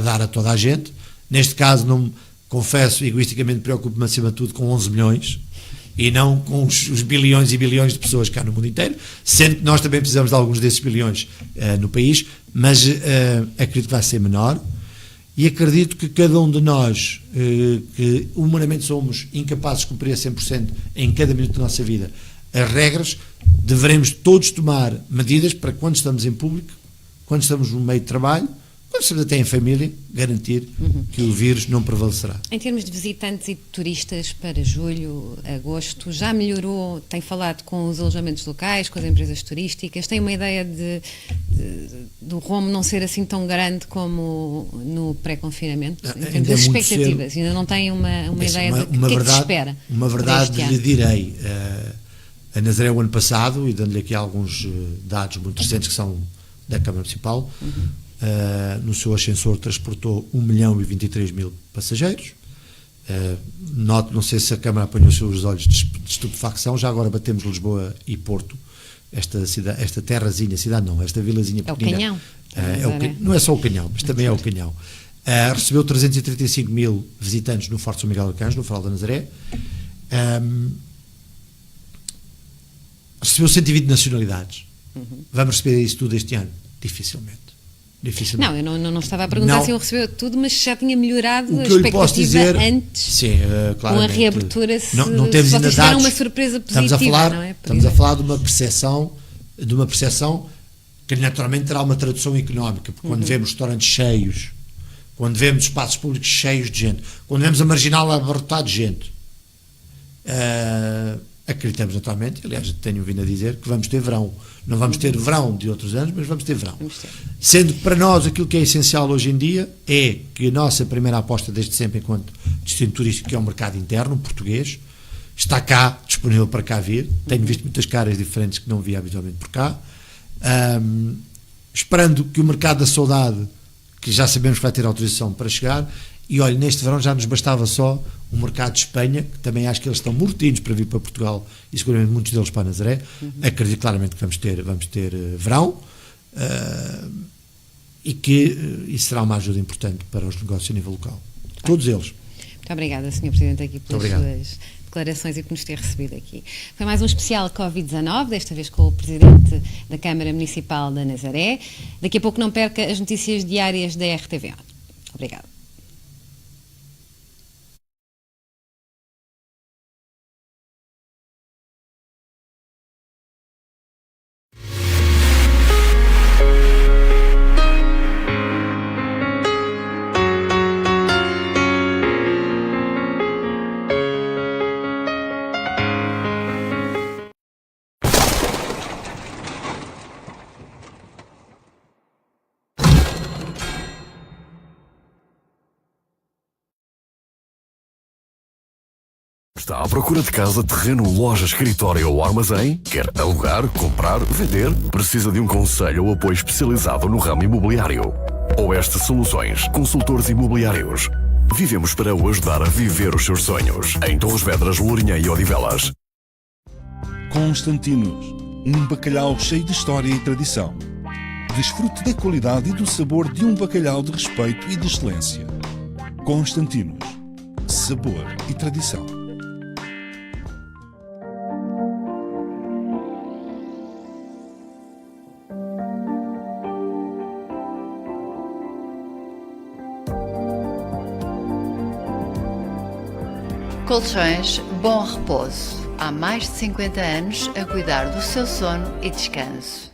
[SPEAKER 5] dar a toda a gente. Neste caso, não confesso, egoisticamente preocupo-me acima de tudo com 11 milhões e não com os bilhões e bilhões de pessoas cá no mundo inteiro, sendo que nós também precisamos de alguns desses bilhões no país, mas acredito que vai ser menor. E acredito que cada um de nós, que humanamente somos incapazes de cumprir a 100% em cada minuto da nossa vida as regras, deveremos todos tomar medidas para, quando estamos em público, quando estamos no meio de trabalho, quando estamos até em família, garantir que o vírus não prevalecerá.
[SPEAKER 4] Em termos de visitantes e de turistas para julho, agosto, já melhorou? Tem falado com os alojamentos locais, com as empresas turísticas? Tem uma ideia do rombo não ser assim tão grande como no pré-confinamento? Em termos das expectativas, ainda não tem uma ideia do que é que se espera?
[SPEAKER 5] Uma verdade lhe direi. A Nazaré, o ano passado, e dando-lhe aqui alguns dados muito recentes que são da Câmara Municipal, no seu ascensor transportou 1.023.000 passageiros. Não sei se a Câmara apanhou os seus olhos de estupefacção, já agora batemos Lisboa e Porto, esta terrazinha, cidade não, esta vilazinha pequenina.
[SPEAKER 4] É o Canhão.
[SPEAKER 5] Não é só o Canhão, mas também é o Canhão. Recebeu 335.000 visitantes no Forte São Miguel Arcanjo, no Farol da Nazaré. Recebeu 120 nacionalidades. Vamos receber isso tudo este ano? Dificilmente.
[SPEAKER 4] Não, eu não estava a perguntar se eu recebeu tudo, mas já tinha melhorado a
[SPEAKER 5] expectativa eu lhe posso dizer,
[SPEAKER 4] antes,
[SPEAKER 5] sim,
[SPEAKER 4] com a reabertura,
[SPEAKER 5] não temos ainda dados,
[SPEAKER 4] uma surpresa positiva,
[SPEAKER 5] estamos a falar de uma percepção que naturalmente terá uma tradução económica, porque quando vemos restaurantes cheios, quando vemos espaços públicos cheios de gente, quando vemos a Marginal abarrotada de gente, acreditamos naturalmente, aliás tenho vindo a dizer que vamos ter verão, não vamos ter verão de outros anos, mas vamos ter verão, sendo que para nós aquilo que é essencial hoje em dia é que a nossa primeira aposta desde sempre enquanto destino turístico, que é o mercado interno, português, está cá, disponível para cá vir, tenho visto muitas caras diferentes que não via habitualmente por cá, esperando que o mercado da saudade, que já sabemos que vai ter autorização para chegar, e olha, neste verão já nos bastava só o mercado de Espanha, que também acho que eles estão mortinhos para vir para Portugal, e seguramente muitos deles para Nazaré. Acredito claramente que vamos ter verão. e que isso será uma ajuda importante para os negócios a nível local. Todos eles.
[SPEAKER 4] Muito obrigada, Sr. Presidente, aqui pelas
[SPEAKER 5] Obrigado.
[SPEAKER 4] suas declarações e por nos ter recebido aqui. Foi mais um especial Covid-19, desta vez com o Presidente da Câmara Municipal da Nazaré. Daqui a pouco não perca as notícias diárias da RTV. Obrigada.
[SPEAKER 1] Está à procura de casa, terreno, loja, escritório ou armazém? Quer alugar, comprar, vender? Precisa de um conselho ou apoio especializado no ramo imobiliário? Oeste Soluções, consultores imobiliários. Vivemos para o ajudar a viver os seus sonhos. Em Torres Vedras, Lourinhã e Odivelas.
[SPEAKER 2] Constantinos, um bacalhau cheio de história e tradição. Desfrute da qualidade e do sabor de um bacalhau de respeito e de excelência. Constantinos, sabor e tradição.
[SPEAKER 3] Colchões Bom Repouso. Há mais de 50 anos a cuidar do seu sono e descanso.